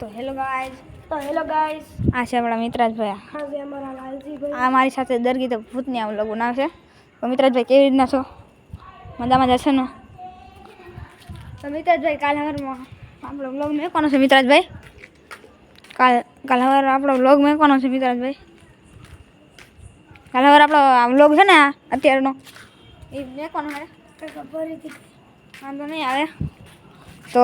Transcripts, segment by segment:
તો hello guys આ છે આપણા મિત્રાજભાઈ. હવે અમારા લાલજીભાઈ આ મારી સાથે દરગી તો ભૂતની આમ લોકો ના છે. તો મિત્રાજભાઈ કેવી રીતના છો? મજામાં જશે ને? તો મિત્રાજભાઈ કાલ સવારમાં આપણો વ્લોગ મેકવાનો છે મિત્રાજભાઈ. કાલ સવારે આપણો વ્લોગ મેકવાનો છે મિત્રાજભાઈ. કાલ સવારે આપણો આ વ્લોગ છે ને અત્યારનો એ મેકવાનો છે. વાંધો નહીં આવે. તો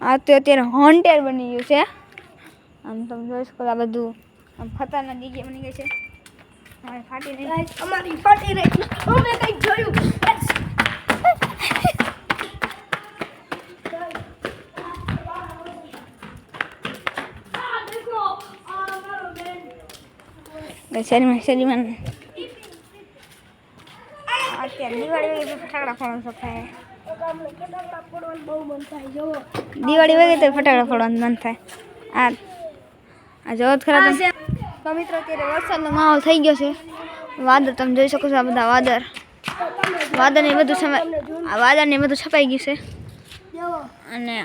આ તો અત્યારે હોન્ટેડ બની ગયું છે. આમ તમે જોઈ શકો આ બધું આમ ખતરનાક જગ્યા બની ગઈ છે. અમારી ફાટી નહીં, અમારી ફાટી રહી. અમે કંઈક જોયું. શરીમાં અત્યારે દિવાળી વગેરે ફટાકડા ફોડવાનો શોખ થાય. ફટાકડા ફોડવાનું બહુ મન થાય. જોવો દિવાળી વગેરે તો ફટાકડા ફોડવાનું મન થાય. આ જોવો જ ખરા તમે. તો મિત્રો અત્યારે વરસાદનો માહોલ થઈ ગયો છે. વાદળ તમે જોઈ શકો છો, આ બધા વાદળને બધું વાદળને બધું છપાઈ ગયું છે. જોવો અને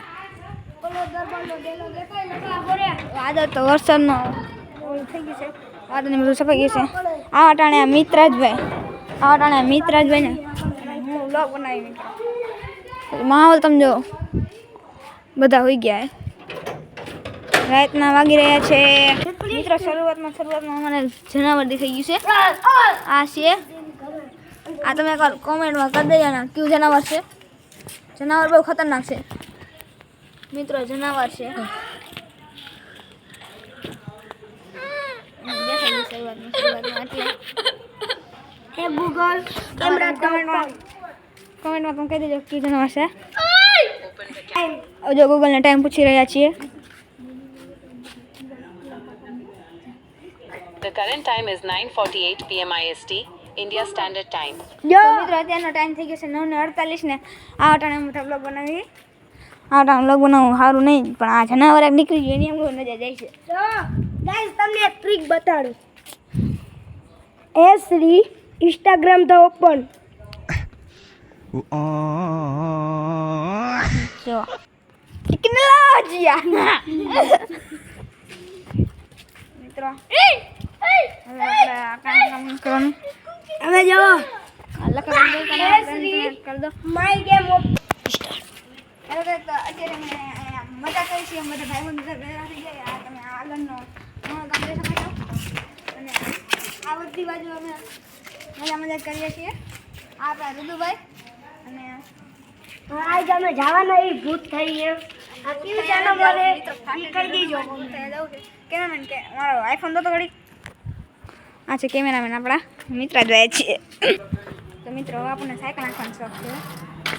ઓલો દરબારનો ડેલો દેખાય નકલા બોરે. વાદળ તો વરસાદનો થઈ ગયું છે. વાદળને બધું છપાઈ ગયું છે. આ અટાણે આ મિત્રાજભાઈ ને હું વ્લોગ બનાવી મિત્રો. માહોલ તમે જો બધા હોઈ ગયા હે. રાતના વાગી રહ્યા છે મિત્રો. શરૂઆતમાં મને જનાવર દેખાઈ ગયું છે. આ છે, આ તમે એકવાર કોમેન્ટમાં કરી દેજો ને કયું જનાવર છે. જનાવર બહુ ખતરનાક છે મિત્રો. જનાવર છે દેખાઈ ગયું શરૂઆતમાં એટલે હે ગૂગલ કેમેરા કોમેન્ટમાં તમે કહી દેજો કયું જનાવર છે. જો ગૂગલને ટાઈમ પૂછી રહ્યા છીએ. The current time is 9:48 p.m. IST, India Standard Time. જો મિત્રો અત્યારનો ટાઈમ થઈ ગયો છે 9:48 ને. આ અટાણે મોટા બ્લોગ બનાવી. આ અટાણે બ્લોગ બનાવવું સારું નહીં, પણ આ જનાવર એક નીકળી ગયું એની એમ મજા જાય છે. જો ગાઈસ તમને એક ટ્રીક બતાડું. એ શ્રી Instagram ધ ઓપન. જો ટેકનોલોજી મિત્રો હવે આપણે આ કામ કરવાનું. હવે જો લખવાનું કરી દો. માય ગેમ અત્યારે મજા કરી છે. બધા ભાઈ બંધ ભેગા થઈ જાય. આ તમે આગળનો કામ જોઈ શકો છો. અને આ બધી બાજુ અમે મજા કરીએ છીએ. આ આપણા રુદુભાઈ અને આજ અમે જવાના એ ભૂત થઈ એમ. આ કયું જાનવર હે ઈ કહી દેજો. કેમેરામેન કે મારો આઈફોન દો તો ઘડી. આ છે કેમેરામેન આપણા મિત્રાજભાઈ છે. તો મિત્રો આપણને સાયકલ નાખવાનો શોખ છે.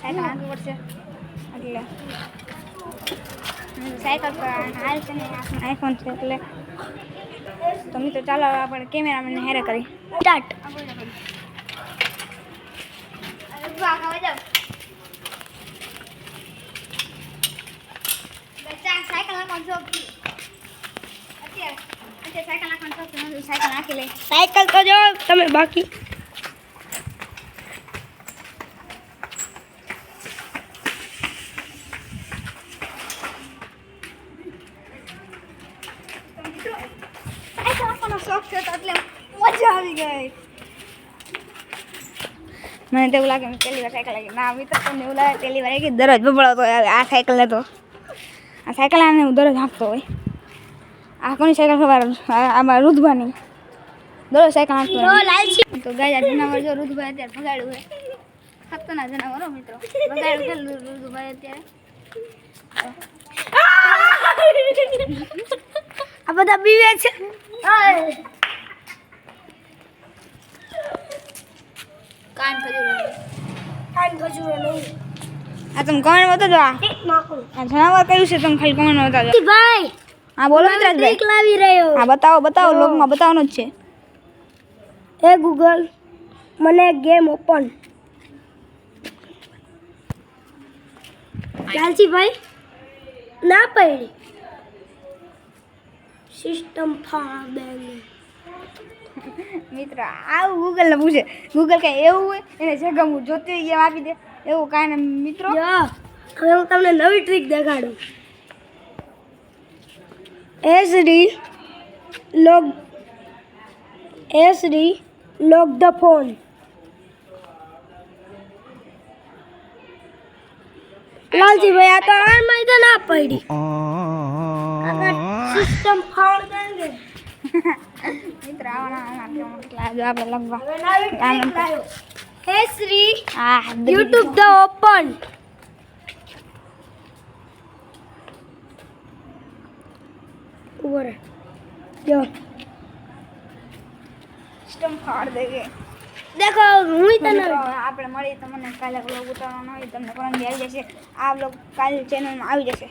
સાયકલ નાખવી પડશે એટલે સાયકલ પર હાલ છે ને આઈફોન છે એટલે. તો મિત્રો ચાલો આપણે કેમેરામેનને હેરે કરી સ્ટાર્ટ. સાયકલ નાખવાનો શોખ છે. અત્યારે સાયકલ નાખવાનો શોખ છે. સાયકલ નાખી લે. સાયકલ તો જો તમે બાકી શોખ છે તો એટલે મજા આવી ગઈ. મને તો એવું લાગે મેં પહેલી વાર સાયકલ લાગી. ના મિત્ર તમને એવું લાગે પહેલી વાર કે દરરોજ બબડાતો હોય. આ સાયકલ લેતો, આ સાયકલ આને હું દરરોજ હાંકતો હોય. આ કોની સાયકલ ખબર? આમાં રુદભાની દરરોજ સાયકલ હાંકતો હોય. તો ગાય જનાવર જો રુદભાઈ અત્યારે ભગાડ્યું હોય. ખતરનાક જનાવર હો મિત્રો. ભગાડ્યું છે રુદભાઈ અત્યારે. આ બધા બીવે છે. કાન ખજૂર નહીં આ તમે કોમેન્ટ બતાવજો. નાખું. આ જનાવર કયું છે તમે ખાલી કોમેન્ટ બતાવજો. ભાઈ હા બોલો મિત્રાજભાઈ. ટ્રીક લાવી રહ્યો. હા બતાવો લોગમાં બતાવવાનું જ છે. હે ગૂગલ મને ગેમ ઓપન. લાલજીભાઈ ના પડી સિસ્ટમ ફાડેલી. મિત્ર આવું ગૂગલને પૂછે. ગૂગલ કાંઈ એવું હોય એને જે ગમવું જોતી હોય એમ આપી દે. એવું કાંઈ ને મિત્રો. હવે હું તમને નવી ટ્રીક દેખાડું. Sri lock the phone. Lalji ભાઈ આ તો આમાં તો ના પડી સિસ્ટમ ફાળ દેંગે મિત્ર આવવાના કેટલા જો આપણે લગવા હવે નવી ટ્રીક લાયો હે શ્રી હા YouTube the open. ઉપર જો સિસ્ટમ ફાડ દેગે દેખો હું તને મિત્રો, આપણે મળીએ તો મને કાલે બ્લોગ ઉતારવાનો હોય તમને પરમ આવી જશે આ બ્લોગ કાલે ચેનલમાં આવી જશે